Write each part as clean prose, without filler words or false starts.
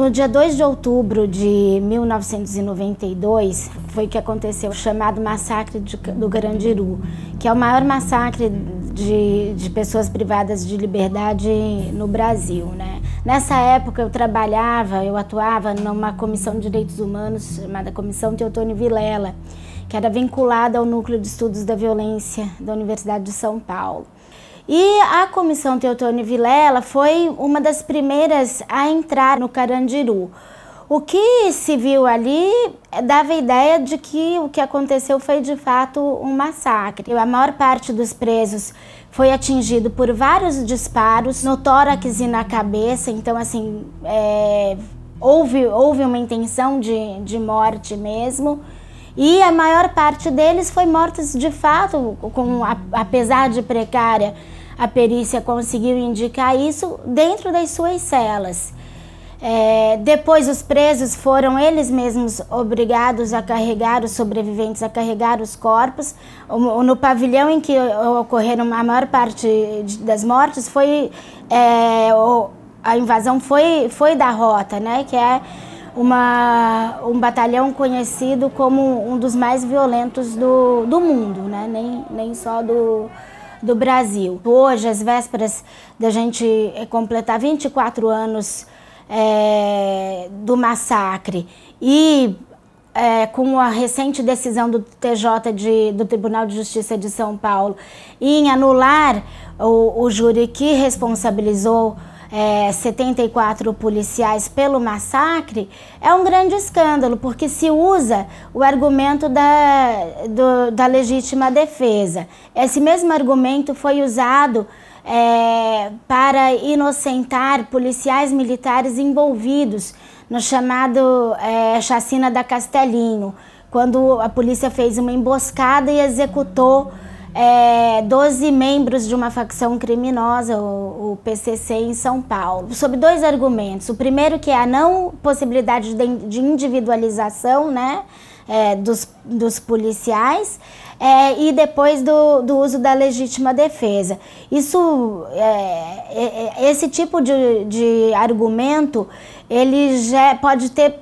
No dia 2 de outubro de 1992, foi que aconteceu o chamado Massacre do Carandiru, que é o maior massacre de pessoas privadas de liberdade no Brasil, né? Nessa época eu atuava numa comissão de direitos humanos chamada Comissão Teotônio Vilela, que era vinculada ao Núcleo de Estudos da Violência da Universidade de São Paulo. E a Comissão Teotônio Vilela foi uma das primeiras a entrar no Carandiru. O que se viu ali dava a ideia de que o que aconteceu foi de fato um massacre. A maior parte dos presos foi atingido por vários disparos no tórax e na cabeça, então assim, houve uma intenção de morte mesmo. E a maior parte deles foi mortos de fato, apesar de precária, a perícia conseguiu indicar isso dentro das suas celas. Depois os presos foram eles mesmos obrigados a carregar, os sobreviventes a carregar os corpos. No pavilhão em que ocorreram a maior parte das mortes, a invasão foi da Rota, né, que é um batalhão conhecido como um dos mais violentos do mundo, né? Nem só do Brasil. Hoje, às vésperas da gente completar 24 anos do massacre e com a recente decisão do TJ, do Tribunal de Justiça de São Paulo, em anular o júri que responsabilizou 74 policiais pelo massacre, é um grande escândalo, porque se usa o argumento da legítima defesa. Esse mesmo argumento foi usado para inocentar policiais militares envolvidos no chamado Chacina da Castelinho, quando a polícia fez uma emboscada e executou 12 membros de uma facção criminosa, o PCC, em São Paulo, sob dois argumentos. O primeiro, que é a não possibilidade de individualização, né, dos policiais, e depois do uso da legítima defesa. Esse tipo de argumento, ele já pode ter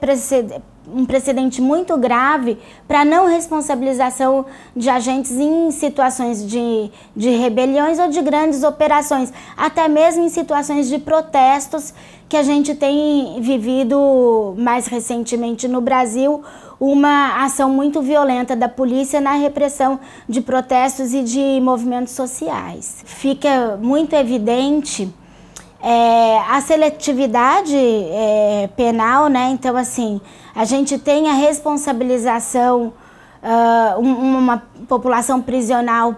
um precedente muito grave para não responsabilização de agentes em situações de rebeliões ou de grandes operações, até mesmo em situações de protestos que a gente tem vivido mais recentemente no Brasil, uma ação muito violenta da polícia na repressão de protestos e de movimentos sociais. Fica muito evidente a seletividade penal, né? Então, assim, a gente tem a responsabilização, uma população prisional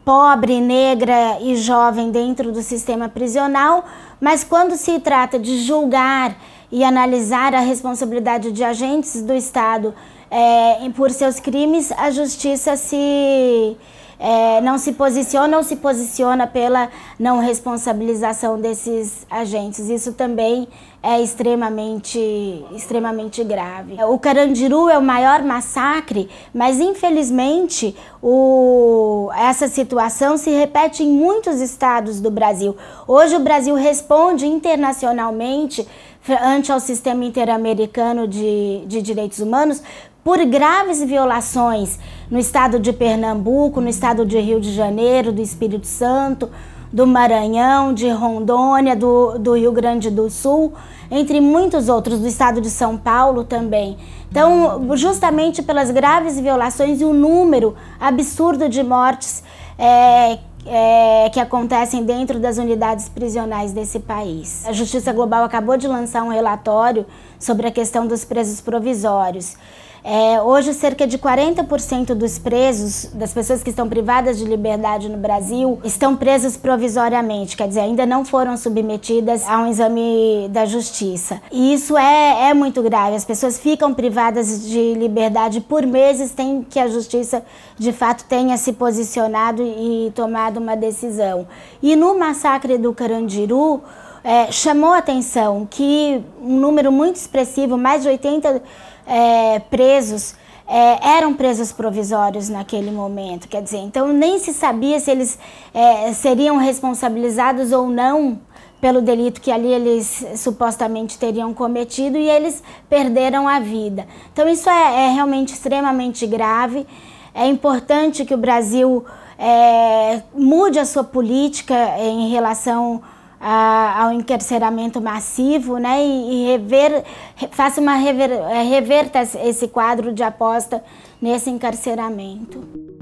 pobre, negra e jovem dentro do sistema prisional, mas quando se trata de julgar e analisar a responsabilidade de agentes do Estado por seus crimes, a justiça não se posiciona pela não responsabilização desses agentes. Isso também é extremamente grave. O Carandiru é o maior massacre, mas infelizmente essa situação se repete em muitos estados do Brasil. Hoje o Brasil responde internacionalmente ante ao sistema interamericano de direitos humanos por graves violações no estado de Pernambuco, no estado de Rio de Janeiro, do Espírito Santo, do Maranhão, de Rondônia, do Rio Grande do Sul, entre muitos outros, do estado de São Paulo também. Então, justamente pelas graves violações e o número absurdo de mortes que acontecem dentro das unidades prisionais desse país. A Justiça Global acabou de lançar um relatório sobre a questão dos presos provisórios. Hoje, cerca de 40% dos presos, das pessoas que estão privadas de liberdade no Brasil, estão presas provisoriamente, quer dizer, ainda não foram submetidas a um exame da justiça. E isso é muito grave, as pessoas ficam privadas de liberdade por meses, tem que a justiça, de fato, tenha se posicionado e tomado uma decisão. E no massacre do Carandiru, chamou a atenção que um número muito expressivo, mais de 80 presos, eram presos provisórios naquele momento, quer dizer, então nem se sabia se eles seriam responsabilizados ou não pelo delito que ali eles supostamente teriam cometido, e eles perderam a vida. Então isso é realmente extremamente grave. É importante que o Brasil mude a sua política em relação ao encarceramento massivo, né, e reverta esse quadro de aposta nesse encarceramento.